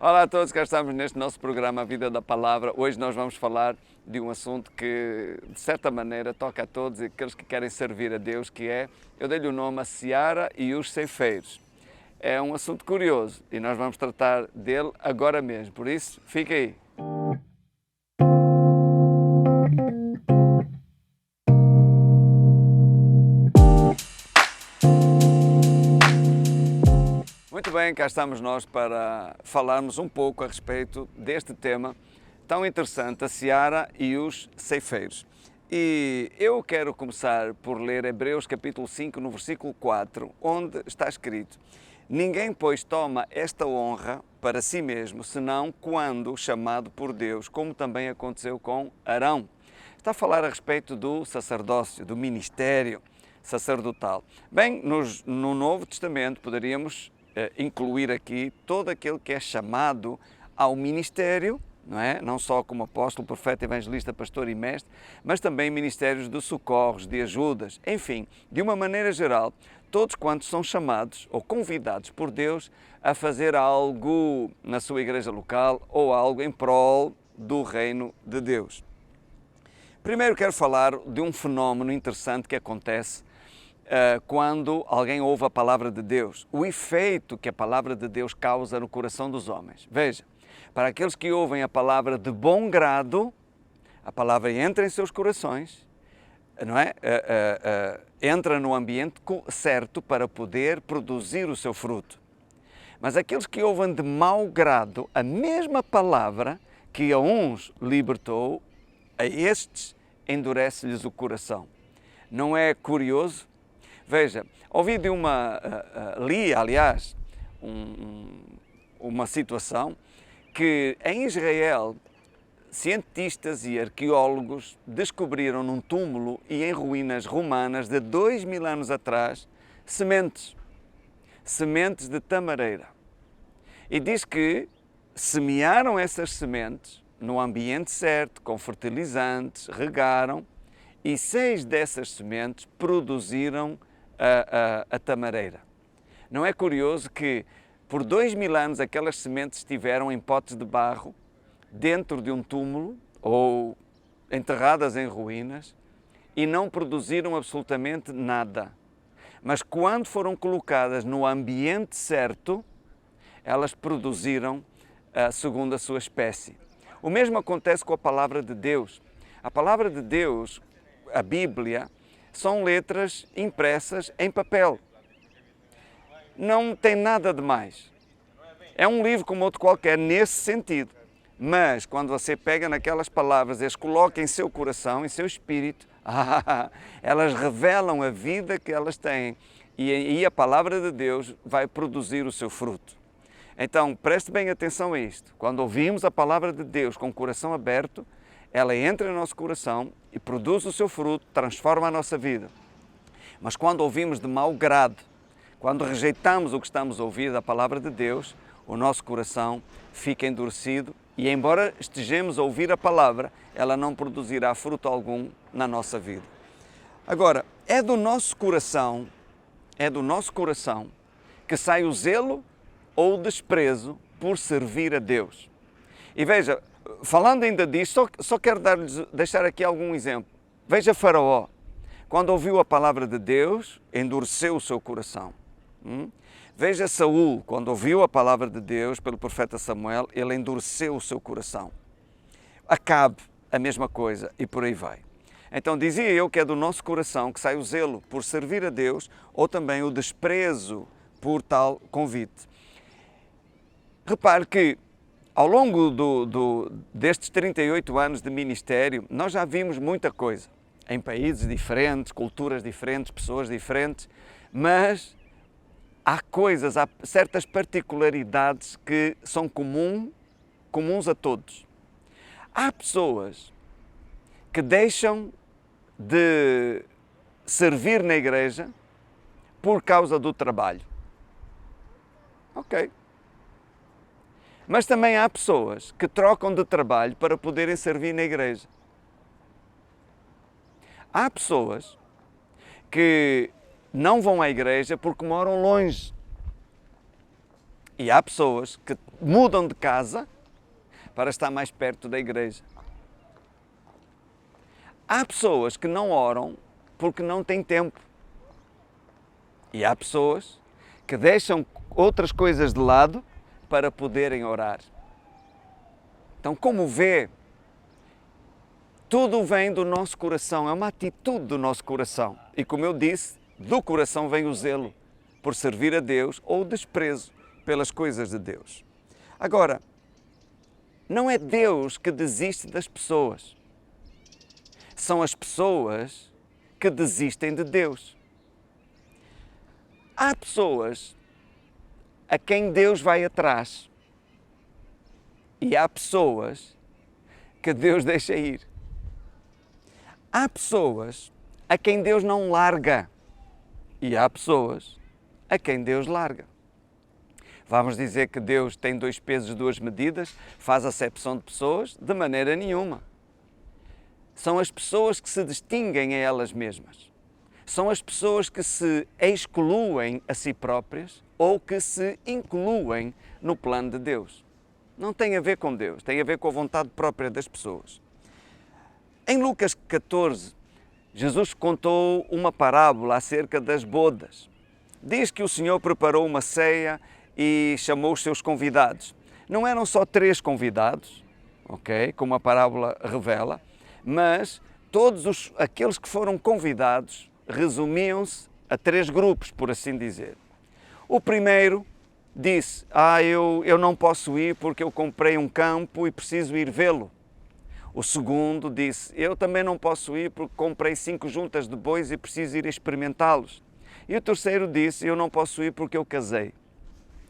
Olá a todos, cá estamos neste nosso programa A Vida da Palavra. Hoje nós vamos falar de um assunto que, de certa maneira, toca a todos e aqueles que querem servir a Deus, que é, eu dei-lhe o nome, a Seara e os Ceifeiros. É um assunto curioso e nós vamos tratar dele agora mesmo, por isso, fica aí. Muito bem, cá estamos nós para falarmos um pouco a respeito deste tema tão interessante, a Seara e os Ceifeiros. E eu quero começar por ler Hebreus capítulo 5, no versículo 4, onde está escrito: Ninguém, pois, toma esta honra para si mesmo, senão quando chamado por Deus, como também aconteceu com Arão. Está a falar a respeito do sacerdócio, do ministério sacerdotal. Bem, no Novo Testamento poderíamos incluir aqui todo aquele que é chamado ao ministério, não é? Não só como apóstolo, profeta, evangelista, pastor e mestre, mas também ministérios de socorros, de ajudas, enfim, de uma maneira geral, todos quantos são chamados ou convidados por Deus a fazer algo na sua igreja local ou algo em prol do reino de Deus. Primeiro quero falar de um fenómeno interessante que acontece quando alguém ouve a palavra de Deus, o efeito que a palavra de Deus causa no coração dos homens. Veja, para aqueles que ouvem a palavra de bom grado, a palavra entra em seus corações, não é? Entra no ambiente certo para poder produzir o seu fruto. Mas aqueles que ouvem de mau grado, a mesma palavra que a uns libertou, a estes endurece-lhes o coração. Não é curioso? Veja, li, aliás, uma situação que em Israel cientistas e arqueólogos descobriram num túmulo e em ruínas romanas de 2000 anos atrás sementes de tamareira. E diz que semearam essas sementes no ambiente certo, com fertilizantes, regaram, e 6 dessas sementes produziram a tamareira. Não é curioso que por 2000 anos aquelas sementes estiveram em potes de barro, dentro de um túmulo ou enterradas em ruínas e não produziram absolutamente nada. Mas quando foram colocadas no ambiente certo, elas produziram segundo a sua espécie. O mesmo acontece com a palavra de Deus. A palavra de Deus, a Bíblia, são letras impressas em papel. Não tem nada de mais. É um livro como outro qualquer nesse sentido. Mas quando você pega naquelas palavras e as coloca em seu coração, em seu espírito, elas revelam a vida que elas têm e a palavra de Deus vai produzir o seu fruto. Então, preste bem atenção a isto. Quando ouvimos a palavra de Deus com o coração aberto, ela entra no nosso coração e produz o seu fruto, transforma a nossa vida. Mas quando ouvimos de mau grado, quando rejeitamos o que estamos a ouvir da palavra de Deus, o nosso coração fica endurecido e, embora estejamos a ouvir a palavra, ela não produzirá fruto algum na nossa vida. Agora, é do nosso coração que sai o zelo ou o desprezo por servir a Deus. E veja, falando ainda disto, só quero deixar aqui algum exemplo. Veja Faraó, quando ouviu a palavra de Deus, endureceu o seu coração. Veja Saul, quando ouviu a palavra de Deus pelo profeta Samuel, ele endureceu o seu coração. Acabe, a mesma coisa, e por aí vai. Então dizia eu que é do nosso coração que sai o zelo por servir a Deus ou também o desprezo por tal convite. Repare que ao longo destes 38 anos de ministério, nós já vimos muita coisa, em países diferentes, culturas diferentes, pessoas diferentes, mas há certas particularidades que são comuns a todos. Há pessoas que deixam de servir na igreja por causa do trabalho. Ok. Mas também há pessoas que trocam de trabalho para poderem servir na igreja. Há pessoas que não vão à igreja porque moram longe E há pessoas que mudam de casa para estar mais perto da igreja. Há pessoas que não oram porque não têm tempo. E há pessoas que deixam outras coisas de lado para poderem orar. Então, como vê, tudo vem do nosso coração, é uma atitude do nosso coração. E como eu disse, do coração vem o zelo por servir a Deus ou o desprezo pelas coisas de Deus. Agora, não é Deus que desiste das pessoas. São as pessoas que desistem de Deus. Há pessoas a quem Deus vai atrás e há pessoas que Deus deixa ir. Há pessoas a quem Deus não larga e há pessoas a quem Deus larga. Vamos dizer que Deus tem 2 pesos, 2 medidas, faz acepção de pessoas? De maneira nenhuma. São as pessoas que se distinguem a elas mesmas. São as pessoas que se excluem a si próprias ou que se incluem no plano de Deus. Não tem a ver com Deus, tem a ver com a vontade própria das pessoas. Em Lucas 14, Jesus contou uma parábola acerca das bodas. Diz que o Senhor preparou uma ceia e chamou os seus convidados. Não eram só 3 convidados, ok, como a parábola revela, mas todos aqueles que foram convidados resumiam-se a 3 grupos, por assim dizer. O primeiro disse, eu não posso ir porque eu comprei um campo e preciso ir vê-lo. O segundo disse, eu também não posso ir porque comprei 5 juntas de bois e preciso ir experimentá-los. E o terceiro disse, eu não posso ir porque eu casei.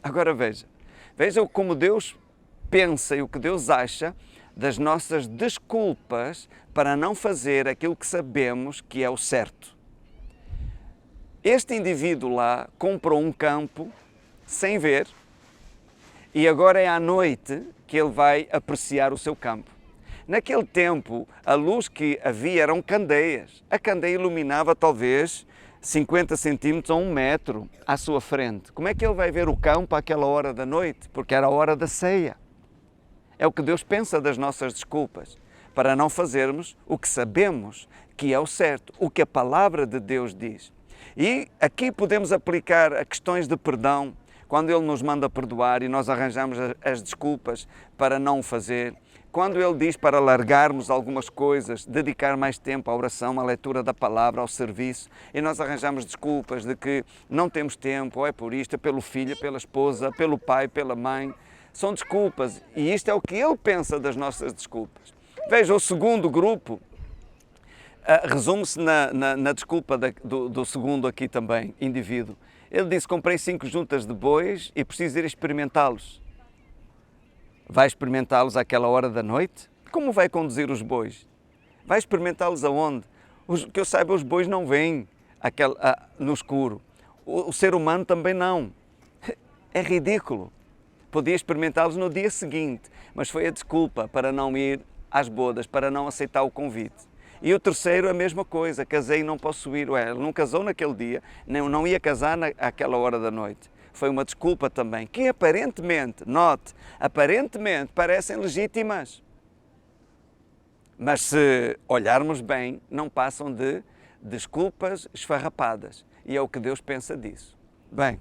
Agora veja como Deus pensa e o que Deus acha das nossas desculpas para não fazer aquilo que sabemos que é o certo. Este indivíduo lá comprou um campo sem ver e agora é à noite que ele vai apreciar o seu campo. Naquele tempo, a luz que havia eram candeias. A candeia iluminava talvez 50 centímetros ou 1 metro à sua frente. Como é que ele vai ver o campo àquela hora da noite? Porque era a hora da ceia. É o que Deus pensa das nossas desculpas, para não fazermos o que sabemos que é o certo, o que a palavra de Deus diz. E aqui podemos aplicar a questões de perdão, quando Ele nos manda perdoar e nós arranjamos as desculpas para não o fazer. Quando Ele diz para largarmos algumas coisas, dedicar mais tempo à oração, à leitura da palavra, ao serviço, e nós arranjamos desculpas de que não temos tempo, ou é por isto, é pelo filho, pela esposa, pelo pai, pela mãe. São desculpas e isto é o que Ele pensa das nossas desculpas. Veja, o segundo grupo resume-se na desculpa do segundo aqui também, indivíduo. Ele disse, comprei 5 juntas de bois e preciso ir experimentá-los. Vai experimentá-los àquela hora da noite? Como vai conduzir os bois? Vai experimentá-los aonde? Que eu saiba, os bois não vêm no escuro. O ser humano também não. É ridículo. Podia experimentá-los no dia seguinte, mas foi a desculpa para não ir às bodas, para não aceitar o convite. E o terceiro, a mesma coisa, casei e não posso ir. Ele não casou naquele dia, não ia casar àquela hora da noite. Foi uma desculpa também, que aparentemente, note, aparentemente parecem legítimas. Mas se olharmos bem, não passam de desculpas esfarrapadas. E é o que Deus pensa disso. Bem,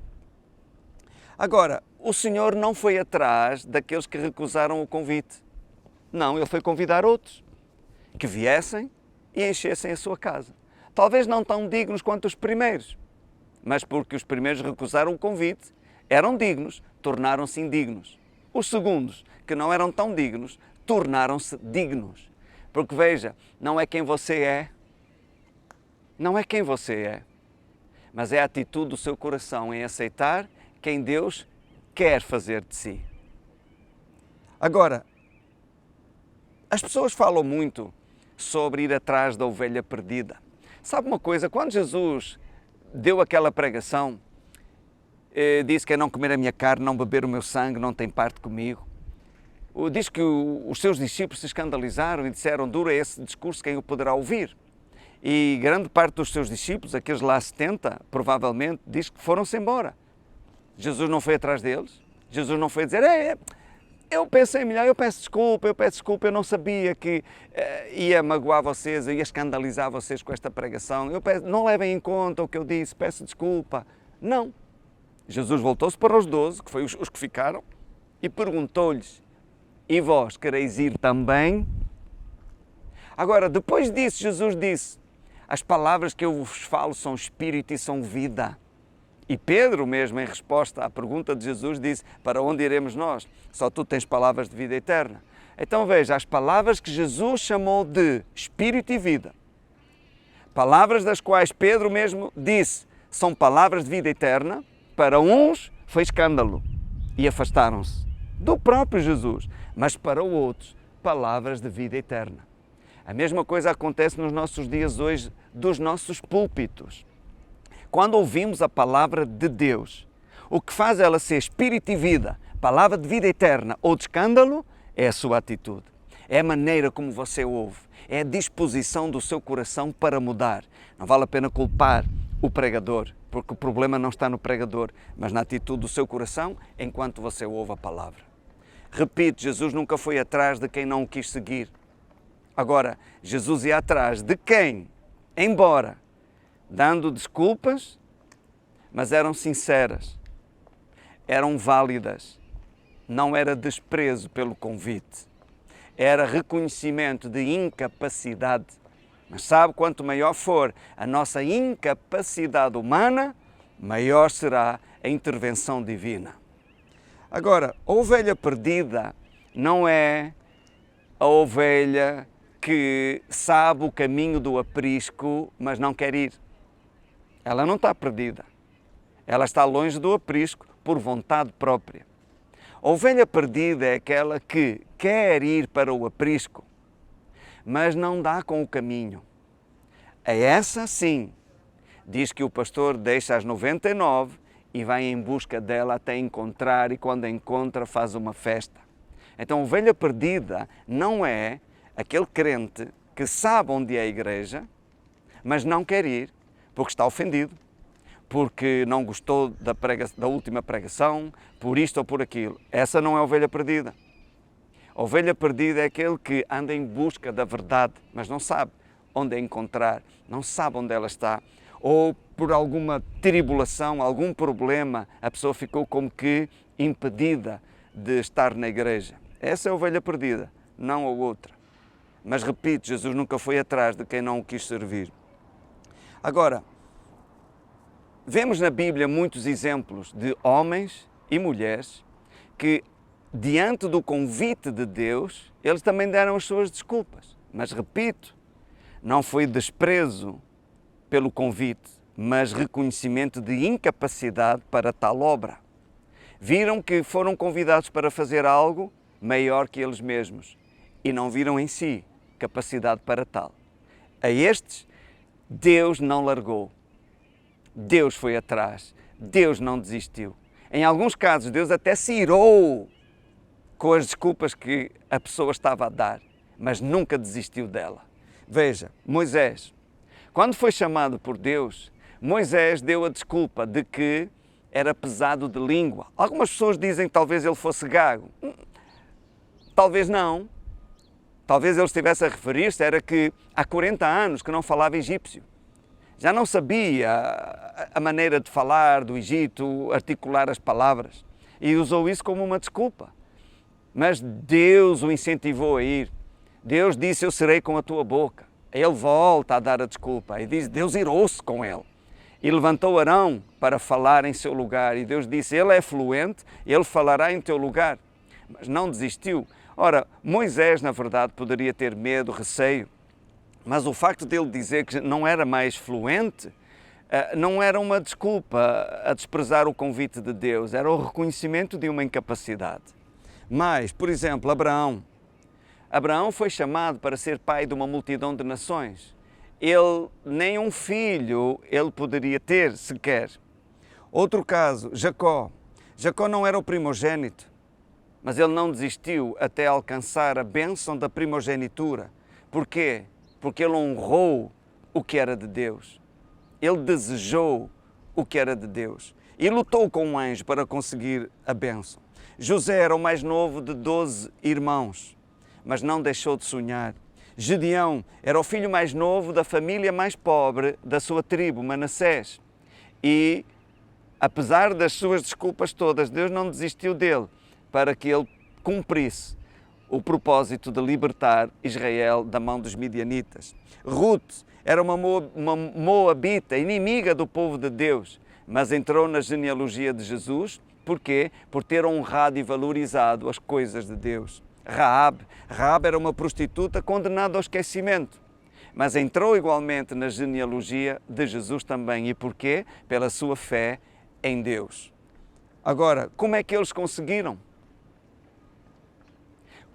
agora, o Senhor não foi atrás daqueles que recusaram o convite. Não, Ele foi convidar outros que viessem e enchessem a sua casa. Talvez não tão dignos quanto os primeiros, mas porque os primeiros recusaram o convite, eram dignos, tornaram-se indignos. Os segundos, que não eram tão dignos, tornaram-se dignos. Porque veja, não é quem você é, não é quem você é, mas é a atitude do seu coração em aceitar quem Deus quer fazer de si. Agora, as pessoas falam muito sobre ir atrás da ovelha perdida. Sabe uma coisa? Quando Jesus deu aquela pregação, disse que é não comer a minha carne, não beber o meu sangue, não tem parte comigo. Diz que os seus discípulos se escandalizaram e disseram, duro é esse discurso, quem o poderá ouvir? E grande parte dos seus discípulos, aqueles lá 70, provavelmente, diz que foram-se embora. Jesus não foi atrás deles, Jesus não foi dizer, eu pensei melhor, eu peço desculpa, eu não sabia que ia magoar vocês, ia escandalizar vocês com esta pregação, não levem em conta o que eu disse, peço desculpa. Não. Jesus voltou-se para os 12, que foi os que ficaram, e perguntou-lhes, e vós quereis ir também? Agora, depois disso, Jesus disse, as palavras que eu vos falo são espírito e são vida. E Pedro mesmo, em resposta à pergunta de Jesus, disse, para onde iremos nós? Só tu tens palavras de vida eterna. Então veja, as palavras que Jesus chamou de espírito e vida, palavras das quais Pedro mesmo disse, são palavras de vida eterna, para uns foi escândalo e afastaram-se do próprio Jesus, mas para outros, palavras de vida eterna. A mesma coisa acontece nos nossos dias hoje, dos nossos púlpitos. Quando ouvimos a palavra de Deus, o que faz ela ser espírito e vida, palavra de vida eterna ou de escândalo, é a sua atitude. É a maneira como você ouve, é a disposição do seu coração para mudar. Não vale a pena culpar o pregador, porque o problema não está no pregador, mas na atitude do seu coração enquanto você ouve a palavra. Repito, Jesus nunca foi atrás de quem não o quis seguir. Agora, Jesus ia atrás de quem, embora dando desculpas, mas eram sinceras, eram válidas, não era desprezo pelo convite, era reconhecimento de incapacidade. Mas sabe, quanto maior for a nossa incapacidade humana, maior será a intervenção divina. Agora, a ovelha perdida não é a ovelha que sabe o caminho do aprisco, mas não quer ir. Ela não está perdida. Ela está longe do aprisco por vontade própria. A ovelha perdida é aquela que quer ir para o aprisco, mas não dá com o caminho. A essa, sim, diz que o pastor deixa as 99 e vai em busca dela até encontrar, e quando a encontra faz uma festa. Então, a ovelha perdida não é aquele crente que sabe onde é a igreja, mas não quer ir porque está ofendido, porque não gostou da última pregação, por isto ou por aquilo. Essa não é a ovelha perdida. A ovelha perdida é aquele que anda em busca da verdade, mas não sabe onde a encontrar, não sabe onde ela está, ou por alguma tribulação, algum problema, a pessoa ficou como que impedida de estar na igreja. Essa é a ovelha perdida, não a outra. Mas repito, Jesus nunca foi atrás de quem não o quis servir. Agora, vemos na Bíblia muitos exemplos de homens e mulheres que, diante do convite de Deus, eles também deram as suas desculpas. Mas repito, não foi desprezo pelo convite, mas reconhecimento de incapacidade para tal obra. Viram que foram convidados para fazer algo maior que eles mesmos e não viram em si capacidade para tal. A estes, Deus não largou. Deus foi atrás. Deus não desistiu. Em alguns casos, Deus até se irou com as desculpas que a pessoa estava a dar, mas nunca desistiu dela. Veja, Moisés, quando foi chamado por Deus, Moisés deu a desculpa de que era pesado de língua. Algumas pessoas dizem que talvez ele fosse gago. Talvez não. Talvez ele estivesse a referir-se, era que há 40 anos que não falava egípcio. Já não sabia a maneira de falar do Egito, articular as palavras. E usou isso como uma desculpa. Mas Deus o incentivou a ir. Deus disse, eu serei com a tua boca. Ele volta a dar a desculpa e diz, Deus irou-se com ele. E levantou Arão para falar em seu lugar. E Deus disse, ele é fluente, ele falará em teu lugar. Mas não desistiu. Ora, Moisés, na verdade, poderia ter medo, receio, mas o facto dele dizer que não era mais fluente não era uma desculpa a desprezar o convite de Deus, era o reconhecimento de uma incapacidade. Mas, por exemplo, Abraão foi chamado para ser pai de uma multidão de nações. Ele, nem um filho, ele poderia ter sequer. Outro caso, Jacó. Jacó não era o primogênito, mas ele não desistiu até alcançar a bênção da primogenitura. Porquê? Porque ele honrou o que era de Deus. Ele desejou o que era de Deus e lutou com um anjo para conseguir a bênção. José era o mais novo de 12 irmãos, mas não deixou de sonhar. Gedeão era o filho mais novo da família mais pobre da sua tribo, Manassés. E, apesar das suas desculpas todas, Deus não desistiu dele para que ele cumprisse o propósito de libertar Israel da mão dos midianitas. Ruth era uma moabita, inimiga do povo de Deus, mas entrou na genealogia de Jesus. Porquê? Por ter honrado e valorizado as coisas de Deus. Raabe era uma prostituta condenada ao esquecimento, mas entrou igualmente na genealogia de Jesus também. E porquê? Pela sua fé em Deus. Agora, como é que eles conseguiram?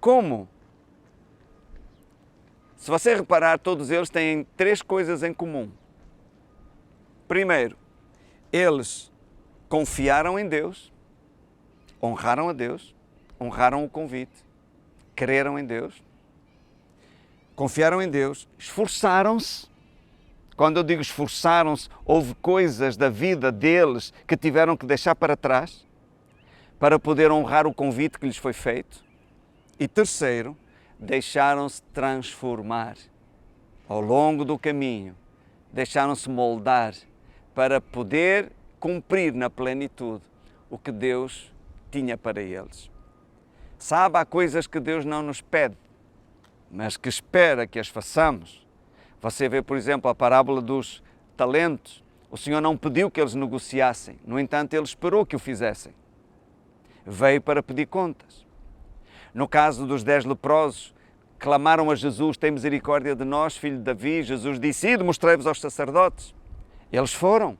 Como? Se você reparar, todos eles têm 3 coisas em comum. Primeiro, eles confiaram em Deus, honraram a Deus, honraram o convite, creram em Deus, confiaram em Deus, esforçaram-se. Quando eu digo esforçaram-se, houve coisas da vida deles que tiveram que deixar para trás para poder honrar o convite que lhes foi feito. E terceiro, deixaram-se transformar ao longo do caminho, deixaram-se moldar para poder cumprir na plenitude o que Deus tinha para eles. Sabe, há coisas que Deus não nos pede, mas que espera que as façamos. Você vê, por exemplo, a parábola dos talentos. O Senhor não pediu que eles negociassem, no entanto, Ele esperou que o fizessem. Veio para pedir contas. No caso dos 10 leprosos, clamaram a Jesus: tem misericórdia de nós, filho de Davi. Jesus disse: ide, mostrei-vos aos sacerdotes. Eles foram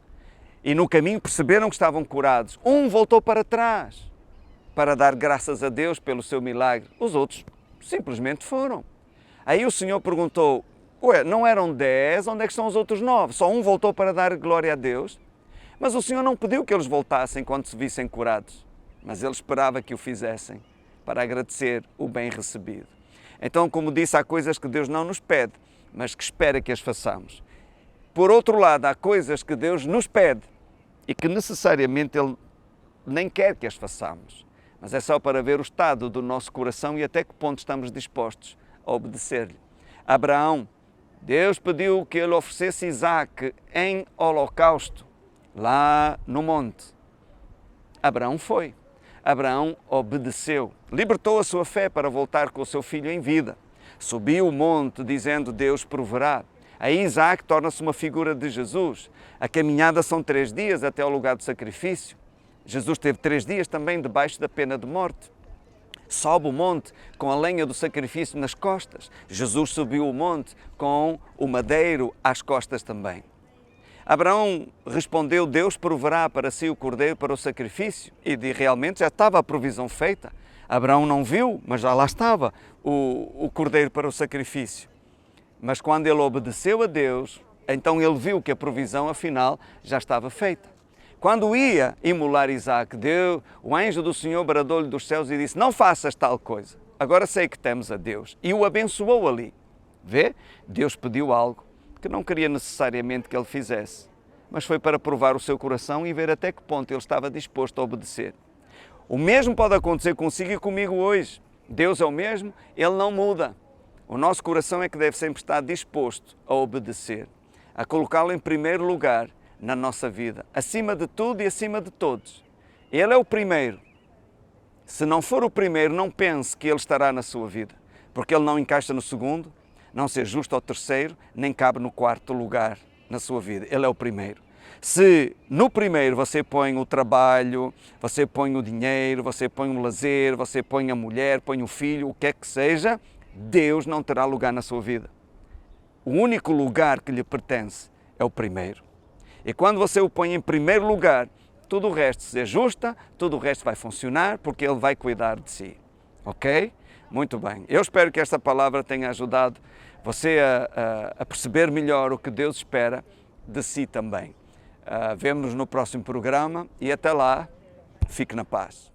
e no caminho perceberam que estavam curados. Um voltou para trás para dar graças a Deus pelo seu milagre. Os outros simplesmente foram. Aí o Senhor perguntou: não eram 10? Onde é que estão os outros 9? Só um voltou para dar glória a Deus. Mas o Senhor não pediu que eles voltassem quando se vissem curados, mas Ele esperava que o fizessem para agradecer o bem recebido. Então, como disse, há coisas que Deus não nos pede, mas que espera que as façamos. Por outro lado, há coisas que Deus nos pede e que necessariamente Ele nem quer que as façamos, mas é só para ver o estado do nosso coração e até que ponto estamos dispostos a obedecer-lhe. Abraão, Deus pediu que ele oferecesse Isaac em holocausto, lá no monte. Abraão foi. Abraão obedeceu, libertou a sua fé para voltar com o seu filho em vida. Subiu o monte dizendo: Deus proverá. Aí Isaac torna-se uma figura de Jesus. A caminhada são 3 dias até ao lugar do sacrifício. Jesus teve 3 dias também debaixo da pena de morte. Sobe o monte com a lenha do sacrifício nas costas. Jesus subiu o monte com o madeiro às costas também. Abraão respondeu: Deus proverá para si o cordeiro para o sacrifício. E realmente já estava a provisão feita. Abraão não viu, mas já lá estava o cordeiro para o sacrifício. Mas quando ele obedeceu a Deus, então ele viu que a provisão afinal já estava feita. Quando ia imolar Isaac, o anjo do Senhor bradou-lhe dos céus e disse: não faças tal coisa, agora sei que temes a Deus. E o abençoou ali. Vê? Deus pediu algo que não queria necessariamente que ele fizesse, mas foi para provar o seu coração e ver até que ponto ele estava disposto a obedecer. O mesmo pode acontecer consigo e comigo hoje. Deus é o mesmo, Ele não muda. O nosso coração é que deve sempre estar disposto a obedecer, a colocá-lo em primeiro lugar na nossa vida, acima de tudo e acima de todos. Ele é o primeiro. Se não for o primeiro, não pense que Ele estará na sua vida, porque Ele não encaixa no segundo, não ser justo ao terceiro, nem cabe no 4º lugar na sua vida. Ele é o primeiro. Se no primeiro você põe o trabalho, você põe o dinheiro, você põe o lazer, você põe a mulher, põe o filho, o que é que seja, Deus não terá lugar na sua vida. O único lugar que lhe pertence é o primeiro. E quando você o põe em primeiro lugar, tudo o resto se ajusta, tudo o resto vai funcionar, porque Ele vai cuidar de si. Ok? Muito bem. Eu espero que esta palavra tenha ajudado você a perceber melhor o que Deus espera de si também. Vemo-nos no próximo programa e até lá, fique na paz.